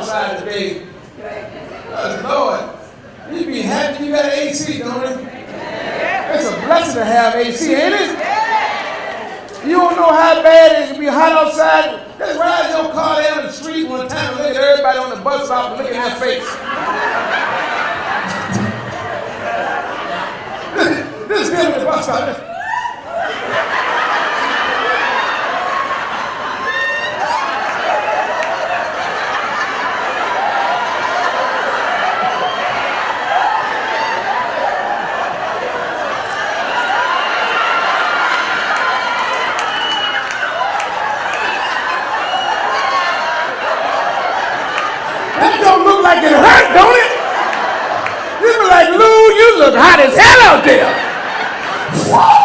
outside today. Good Lord. You be happy you got an AC, don't it? It's a blessing to have AC, ain't it? You don't know how bad it can be hot outside. Just ride your car down the street one time and look at everybody on the bus stop and look at their face. This is them at the bus stop. Like it hurt, don't it? You be like, Lou, you look hot as hell out there. Whoa!